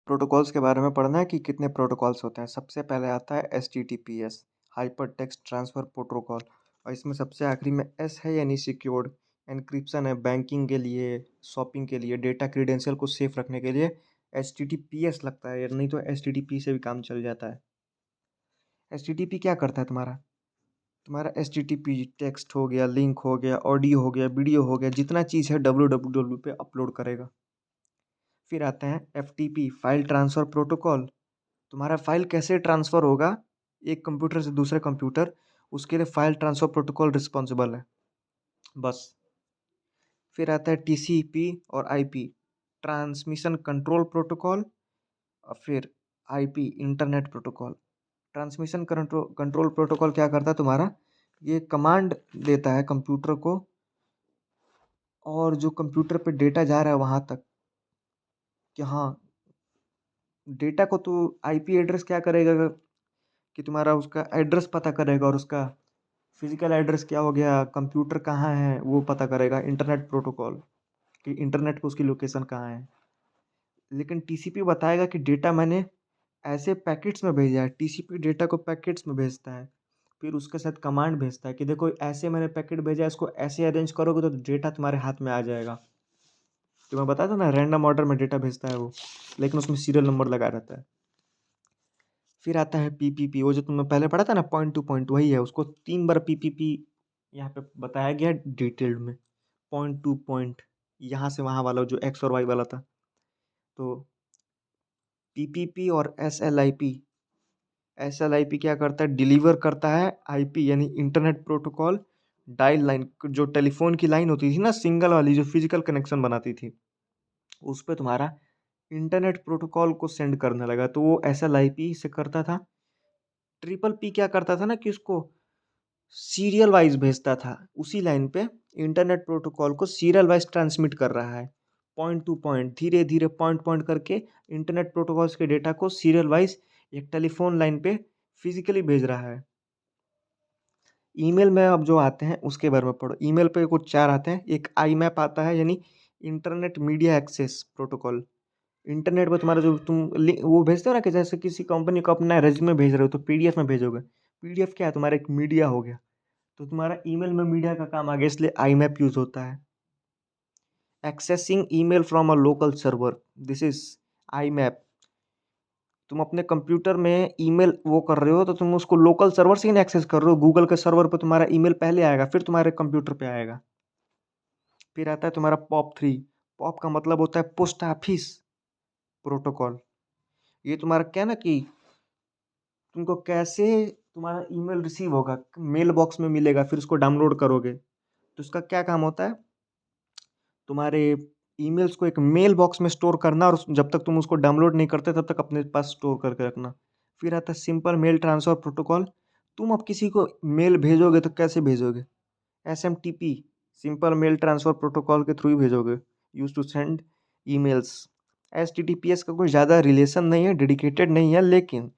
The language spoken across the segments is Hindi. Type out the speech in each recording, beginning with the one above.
प्रोटोकॉल्स के बारे में पढ़ना है कि कितने प्रोटोकॉल्स होते हैं। सबसे पहले आता है HTTPS, hyper text transfer protocol. और इसमें सबसे आखिरी में एस है यानी सिक्योर्ड। एन्क्रिप्शन है बैंकिंग के लिए, शॉपिंग के लिए, डेटा क्रीडेंशियल को सेफ रखने के लिए एचटीटीपीएस लगता है, नहीं तो एचटीटीपी से भी काम चल जाता है। एचटीटीपी क्या करता है तुम्हारा एचटीटीपी टेक्स्ट हो गया, लिंक हो गया, ऑडियो हो गया, वीडियो हो गया, जितना चीज़ है www पे अपलोड करेगा। फिर आते हैं एफटीपी, फाइल ट्रांसफ़र प्रोटोकॉल। तुम्हारा फाइल कैसे ट्रांसफ़र होगा एक कंप्यूटर से दूसरे कंप्यूटर, उसके लिए फाइल ट्रांसफ़र प्रोटोकॉल रिस्पॉन्सिबल है बस। फिर आता है टीसीपी और आईपी, ट्रांसमिशन कंट्रोल प्रोटोकॉल। और फिर IP, internet protocol. Transmission control protocol क्या करता है तुम्हारा, ये कमांड देता है कंप्यूटर को, और जो कंप्यूटर पे डेटा जा रहा है वहाँ तक कि हाँ, डेटा को तो आईपी एड्रेस क्या करेगा कि तुम्हारा उसका एड्रेस पता करेगा, और उसका फिजिकल एड्रेस क्या हो गया, कंप्यूटर कहाँ है वो पता करेगा इंटरनेट प्रोटोकॉल, कि इंटरनेट पे उसकी लोकेशन कहाँ है। लेकिन टीसीपी बताएगा कि डेटा मैंने ऐसे पैकेट्स में भेजा है। टीसीपी डेटा को पैकेट्स में भेजता है, फिर उसके साथ कमांड भेजता है कि देखो ऐसे मैंने पैकेट भेजा है, इसको ऐसे अरेंज करोगे तो डेटा तुम्हारे हाथ में आ जाएगा। तो मैं बताया था ना, रैंडम ऑर्डर में डेटा भेजता है वो, लेकिन उसमें सीरियल नंबर लगा रहता है। फिर आता है पीपीपी, वो जो तुमने पहले पढ़ा था ना, पॉइंट टू पॉइंट, वही है। उसको 3 बार पीपीपी यहाँ पे बताया गया डिटेल्ड में। पॉइंट टू पॉइंट, यहाँ से वहाँ वाला जो एक्स और वाई वाला था। तो पीपीपी और एसएलआईपी, एसएलआईपी क्या करता है, डिलीवर करता है आईपी यानी इंटरनेट प्रोटोकॉल डायल लाइन, जो टेलीफोन की लाइन होती थी ना, सिंगल वाली, जो फिजिकल कनेक्शन बनाती थी, उस पे तुम्हारा इंटरनेट प्रोटोकॉल को सेंड करने लगा, तो वो एसएलआईपी से करता था। ट्रिपल पी क्या करता था ना कि उसको सीरियल वाइज भेजता था, उसी लाइन पे इंटरनेट प्रोटोकॉल को सीरियल वाइज ट्रांसमिट कर रहा है, पॉइंट टू पॉइंट, धीरे धीरे पॉइंट पॉइंट करके इंटरनेट प्रोटोकॉल्स के डेटा को सीरियल वाइज एक टेलीफोन लाइन पे फिजिकली भेज रहा है। ईमेल में अब जो आते हैं उसके बारे में पढ़ो। ईमेल पे कुछ 4 आते हैं। एक आई मैप आता है यानी internet media access protocol. Internet पे तुम्हारा जो तुम वो भेजते हो ना, कि जैसे किसी कंपनी को अपना रेज्यूमे भेज रहे हो तो पीडीएफ में भेजोगे। पीडीएफ क्या है, तुम्हारा एक मीडिया हो गया। तो तुम्हारा ईमेल में मीडिया का काम आ गया, इसलिए आई मैप यूज होता है। Accessing email from a local server, this is I map. तुम अपने कंप्यूटर में ईमेल वो कर रहे हो तो तुम उसको लोकल सर्वर से ही एक्सेस कर रहे हो। गूगल के सर्वर पर तुम्हारा ईमेल पहले आएगा, फिर तुम्हारे कंप्यूटर पे आएगा। फिर आता है तुम्हारा पॉप 3। पॉप का मतलब होता है पोस्ट ऑफिस प्रोटोकॉल। ये तुम्हारा क्या ना कि तुमको कैसे तुम्हारा ईमेल रिसीव होगा, मेल बॉक्स में मिलेगा, फिर उसको डाउनलोड करोगे। तो इसका क्या काम होता है, तुम्हारे ईमेल्स को एक मेल बॉक्स में स्टोर करना, और जब तक तुम उसको डाउनलोड नहीं करते तब तक अपने पास स्टोर करके रखना। फिर आता है सिंपल मेल ट्रांसफ़र प्रोटोकॉल। तुम अब किसी को मेल भेजोगे तो कैसे भेजोगे, SMTP, simple mail transfer protocol के थ्रू ही भेजोगे, use to send emails. HTTPS का कोई ज़्यादा रिलेशन नहीं है, डेडिकेटेड नहीं है, लेकिन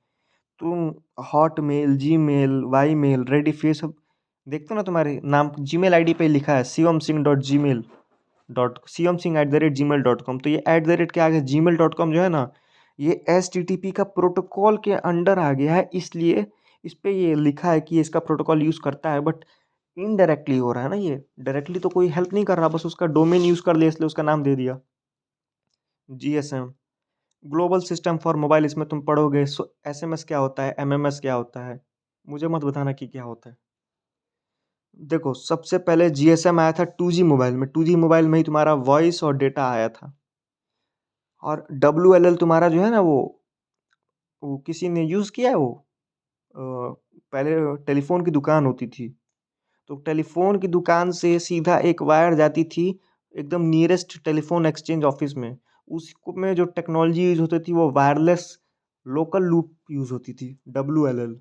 तुम हॉटमेल, जीमेल, वाईमेल, रेडिफ, ये सब देखते हो ना, तुम्हारे नाम जीमेल आईडी पे लिखा है shivam.gmail.com, तो ये @ के आगे gmail.com जो है ना, ये एचटीटीपी का प्रोटोकॉल के अंडर आ गया है, इसलिए इस पे ये लिखा है कि ये इसका प्रोटोकॉल यूज़ करता है। बट इनडायरेक्टली हो रहा है ना, ये डायरेक्टली तो कोई हेल्प नहीं कर रहा, बस उसका डोमेन यूज़ कर लिया इसलिए उसका नाम दे दिया। GSM, global system for mobile, इसमें तुम पढ़ोगे एसएमएस क्या होता है, एमएमएस क्या होता है। मुझे मत बताना कि क्या होता है। देखो, सबसे पहले जीएसएम आया था 2G मोबाइल में। 2G मोबाइल में ही तुम्हारा वॉइस और डेटा आया था। और डब्ल्यूएलएल तुम्हारा जो है ना, वो किसी ने यूज़ किया है वो। पहले टेलीफोन की दुकान होती थी, तो टेलीफोन की दुकान से सीधा एक वायर जाती थी एकदम नियरेस्ट टेलीफोन एक्सचेंज ऑफिस में। उसको में जो टेक्नोलॉजी यूज होती थी वो वायरलेस लोकल लूप यूज होती थी, डब्ल्यूएलएल।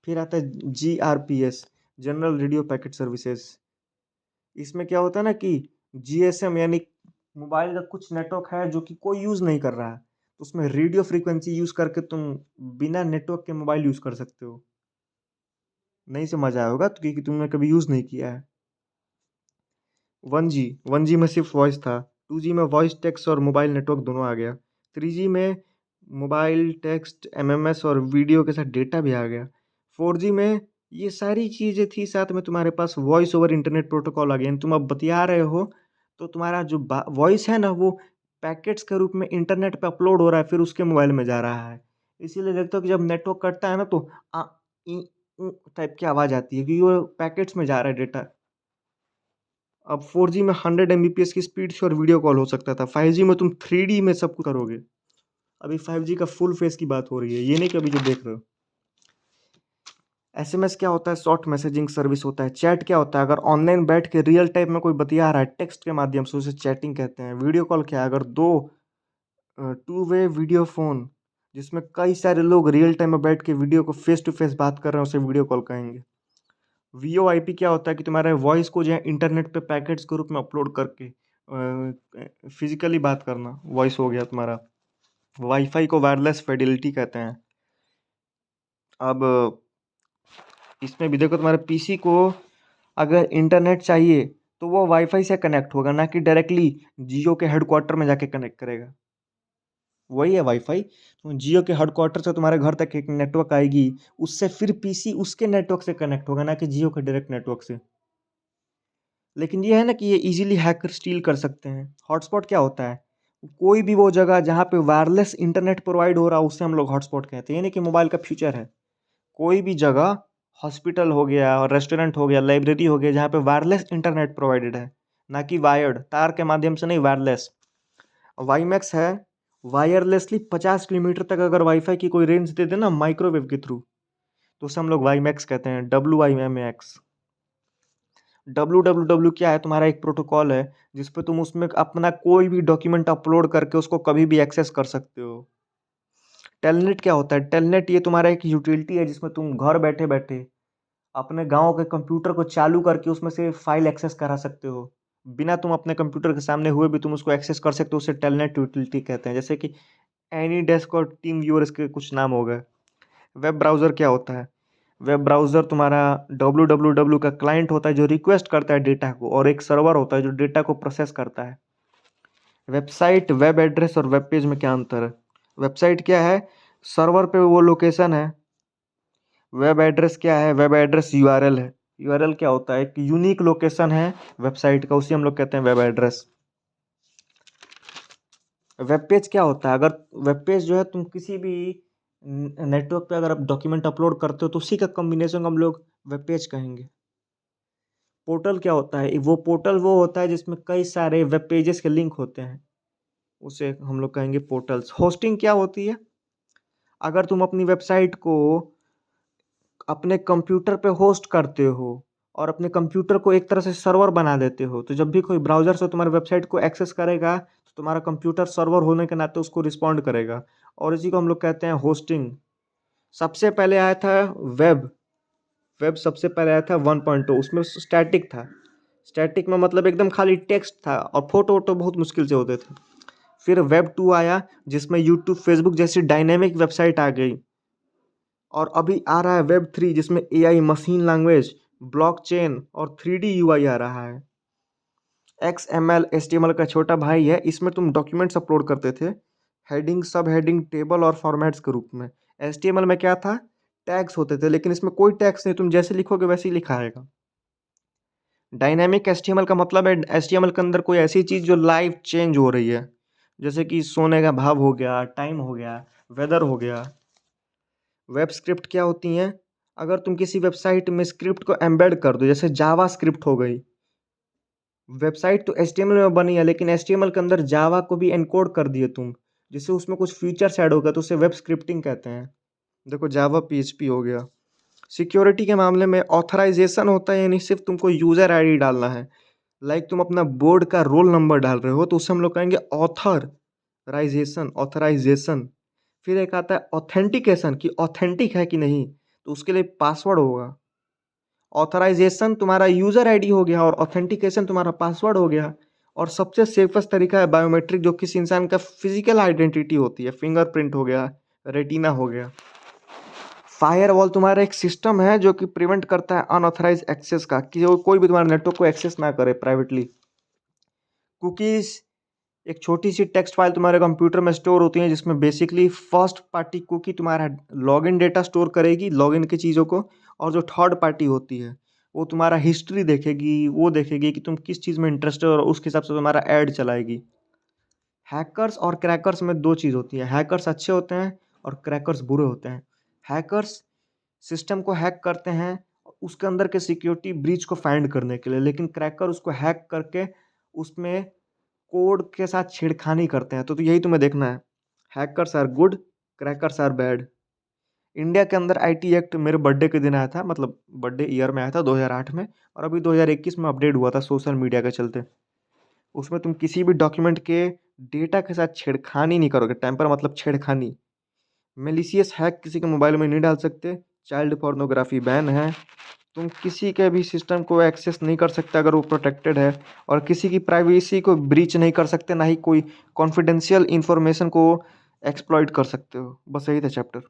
फिर आता है जीआरपीएस, जनरल रेडियो पैकेट सर्विसेज। इसमें क्या होता है ना कि जीएसएम यानी मोबाइल का कुछ नेटवर्क है जो कि कोई यूज़ नहीं कर रहा है, तो उसमें रेडियो फ्रीक्वेंसी यूज़ करके तुम बिना नेटवर्क के मोबाइल यूज़ कर सकते हो। नहीं समझ आया होगा तो, क्योंकि तुमने कभी यूज़ नहीं किया है। 1G, 1G में सिर्फ वॉइस था। 2G में वॉइस, टेक्स्ट और मोबाइल नेटवर्क दोनों आ गया। 3G में मोबाइल, टेक्स्ट, एमएमएस और वीडियो के साथ डेटा भी आ गया। 4G में ये सारी चीज़ें थी, साथ में तुम्हारे पास वॉइस ओवर इंटरनेट प्रोटोकॉल आ गया। यानी तुम अब बतिया रहे हो, तो तुम्हारा जो वॉइस है ना, वो पैकेट्स के रूप में इंटरनेट पे अपलोड हो रहा है, फिर उसके मोबाइल में जा रहा है। इसीलिए देखते हो कि जब नेटवर्क कटता है ना, तो आ, ई, ऊ टाइप की आवाज़ आती है, क्योंकि वो पैकेट्स में जा रहा है डेटा। अब 4G में 100 एमबीपीएस की स्पीड से और वीडियो कॉल हो सकता था। 5G में तुम 3D में सब कुछ करोगे। अभी 5G का फुल फेस की बात हो रही है, ये नहीं कि अभी जो देख रहे हो। एसएमएस क्या होता है? शॉर्ट मैसेजिंग सर्विस होता है। चैट क्या होता है? अगर ऑनलाइन बैठ के रियल टाइम में कोई बतिया रहा है टेक्स्ट के माध्यम से, उसे चैटिंग कहते हैं। वीडियो कॉल क्या है? अगर दो टू वे वीडियो फोन, जिसमें कई सारे लोग रियल टाइम में बैठ के वीडियो को फेस टू फेस बात कर रहे हैं, उसे वीडियो कॉल कहेंगे। वीओआईपी क्या होता है? कि तुम्हारे वॉइस को जो है इंटरनेट पे पैकेट्स के रूप में अपलोड करके फिजिकली बात करना, वॉइस हो गया तुम्हारा। वाईफाई को वायरलेस फिडेलिटी कहते हैं। अब इसमें भी देखो, तुम्हारे पीसी को अगर इंटरनेट चाहिए तो वो वाईफाई से कनेक्ट होगा, ना कि डायरेक्टली जियो के हेडक्वार्टर में जाके कनेक्ट करेगा। वही है वाईफाई। तो जियो के हेडक्वार्टर से तुम्हारे घर तक एक नेटवर्क आएगी, उससे फिर पीसी उसके नेटवर्क से कनेक्ट होगा, ना कि जियो के डायरेक्ट नेटवर्क से। लेकिन ये है ना कि ये इजीली हैकर स्टील कर सकते हैं। हॉटस्पॉट क्या होता है? कोई भी वो जगह जहाँ पे वायरलेस इंटरनेट प्रोवाइड हो रहा है, उससे हम लोग हॉटस्पॉट कहते हैं। ये नहीं कि मोबाइल का फ्यूचर है। कोई भी जगह, हॉस्पिटल हो गया और रेस्टोरेंट हो गया, लाइब्रेरी हो गया, जहाँ पे वायरलेस इंटरनेट प्रोवाइडेड है, ना कि वायर्ड तार के माध्यम से नहीं, वायरलेस। वाईमैक्स है, वायरलेसली 50 किलोमीटर तक अगर वाईफाई की कोई रेंज दे देना माइक्रोवेव के थ्रू, तो उसे हम लोग वाईमैक्स कहते हैं। WIMAX। WWW क्या है? तुम्हारा एक प्रोटोकॉल है जिसपे तुम उसमें अपना कोई भी डॉक्यूमेंट अपलोड करके उसको कभी भी एक्सेस कर सकते हो। टेलनेट क्या होता है? टेलनेट ये तुम्हारा एक यूटिलिटी है जिसमें तुम घर बैठे बैठे अपने गांव के कंप्यूटर को चालू करके उसमें से फाइल एक्सेस करा सकते हो। बिना तुम अपने कंप्यूटर के सामने हुए भी तुम उसको एक्सेस कर सकते हो। उसे टेलनेट यूटिलिटी कहते हैं। जैसे कि एनी डेस्क और टीम व्यूअर, इसके कुछ नाम हो गए। वेब ब्राउज़र क्या होता है? वेब ब्राउज़र तुम्हारा www का क्लाइंट होता है जो रिक्वेस्ट करता है डेटा को, और एक सर्वर होता है जो डेटा को प्रोसेस करता है। वेबसाइट, वेब एड्रेस और वेब पेज में क्या अंतर है? वेबसाइट क्या है? सर्वर पे वो लोकेशन है। वेब एड्रेस क्या है? वेब एड्रेस यूआरएल है। यूआरएल क्या होता है? एक यूनिक लोकेशन है वेबसाइट का, उसी हम लोग कहते हैं वेब एड्रेस। वेब पेज क्या होता है? अगर वेब पेज जो है, तुम किसी भी नेटवर्क पे अगर आप डॉक्यूमेंट अपलोड करते हो, तो उसी का कॉम्बिनेशन हम लोग वेब पेज कहेंगे। पोर्टल क्या होता है? वो पोर्टल वो होता है जिसमें कई सारे वेब पेजेस के लिंक होते हैं, उसे हम लोग कहेंगे पोर्टल्स। होस्टिंग क्या होती है? अगर तुम अपनी वेबसाइट को अपने कंप्यूटर पे होस्ट करते हो और अपने कंप्यूटर को एक तरह से सर्वर बना देते हो, तो जब भी कोई ब्राउज़र से तुम्हारे वेबसाइट को एक्सेस करेगा, तो तुम्हारा कंप्यूटर सर्वर होने के नाते उसको रिस्पॉन्ड करेगा, और इसी को हम लोग कहते हैं होस्टिंग। सबसे पहले आया था वेब। वेब सबसे पहले आया था 1.2, उसमें स्टैटिक था। स्टैटिक में मतलब एकदम खाली टेक्स्ट था, और फोटो वोटो बहुत मुश्किल से होते थे। फिर वेब 2 आया, जिसमें यूट्यूब, फेसबुक जैसी डायनेमिक वेबसाइट आ गई। और अभी आ रहा है वेब 3, जिसमें AI, मशीन लैंग्वेज, ब्लॉकचेन और 3D UI आ रहा है। XML HTML का छोटा भाई है। इसमें तुम डॉक्यूमेंट्स अपलोड करते थे, हेडिंग, सब हेडिंग, टेबल और फॉर्मेट्स के रूप में। HTML में क्या था? टैग्स होते थे, लेकिन इसमें कोई टैग्स नहीं, तुम जैसे लिखोगे वैसे ही लिखा आएगा। डायनेमिक HTML का मतलब है HTML के अंदर कोई ऐसी चीज़ जो लाइव चेंज हो रही है, जैसे कि सोने का भाव हो गया, टाइम हो गया, वेदर हो गया। वेब स्क्रिप्ट क्या होती हैं? अगर तुम किसी वेबसाइट में स्क्रिप्ट को एम्बेड कर दो, जैसे जावा स्क्रिप्ट हो गई। वेबसाइट तो HTML में बनी है, लेकिन HTML के अंदर जावा को भी एनकोड कर दिए तुम, जिससे उसमें कुछ फीचर्स ऐड हो गया, तो उसे वेब स्क्रिप्टिंग कहते हैं। देखो, जावा PHP हो गया। सिक्योरिटी के मामले में ऑथराइजेशन होता है, यानी सिर्फ तुमको यूज़र आईडी डालना है। लाइक तुम अपना बोर्ड का रोल नंबर डाल रहे हो, तो उसे हम लोग कहेंगे ऑथराइजेशन। फिर एक आता है ऑथेंटिकेशन, कि ऑथेंटिक है कि नहीं, तो उसके लिए पासवर्ड होगा। ऑथराइजेशन तुम्हारा यूज़र आईडी हो गया, और ऑथेंटिकेशन तुम्हारा पासवर्ड हो गया। और सबसे सेफेस्ट तरीका है बायोमेट्रिक, जो किसी इंसान का फिजिकल आइडेंटिटी होती है। फिंगरप्रिंट हो गया, रेटिना हो गया। फायरवॉल तुम्हारा एक सिस्टम है जो कि प्रिवेंट करता है अनऑथराइज एक्सेस का, कि कोई भी तुम्हारे नेटवर्क को एक्सेस ना करे प्राइवेटली। कुकीज़ एक छोटी सी टेक्स्ट फाइल तुम्हारे कंप्यूटर में स्टोर होती है जिसमें बेसिकली फर्स्ट पार्टी कुकी तुम्हारा लॉगिन डेटा स्टोर करेगी, लॉगिन की चीज़ों को, और जो थर्ड पार्टी होती है वो तुम्हारा हिस्ट्री देखेगी, वो देखेगी कि तुम किस चीज़ में इंटरेस्टेड हो और उसके हिसाब से तुम्हारा ऐड चलाएगी। हैकर्स और क्रैकर्स में दो चीज़ होती है, हैकर्स अच्छे होते हैं और क्रैकर्स बुरे होते हैं। हैकर्स सिस्टम को हैक करते हैं उसके अंदर के सिक्योरिटी ब्रीच को फाइंड करने के लिए, लेकिन क्रैकर उसको हैक करके उसमें कोड के साथ छेड़खानी करते हैं। तो यही तुम्हें देखना है, hackers are good, crackers are bad. India के अंदर आईटी एक्ट मेरे बर्थडे के दिन आया था, मतलब बर्थडे ईयर में आया था 2008 में, और अभी 2021 में अपडेट हुआ था सोशल मीडिया के चलते। उसमें तुम किसी भी डॉक्यूमेंट के डेटा के साथ छेड़खानी नहीं करोगे, टेम्पर मतलब छेड़खानी। मेलिशियस हैक किसी के मोबाइल में नहीं डाल सकते, चाइल्ड पोर्नोग्राफी बैन है, तुम किसी के भी सिस्टम को एक्सेस नहीं कर सकते अगर वो प्रोटेक्टेड है, और किसी की प्राइवेसी को ब्रीच नहीं कर सकते, ना ही कोई कॉन्फिडेंशियल इंफॉर्मेशन को एक्सप्लॉइट कर सकते हो। बस यही था चैप्टर।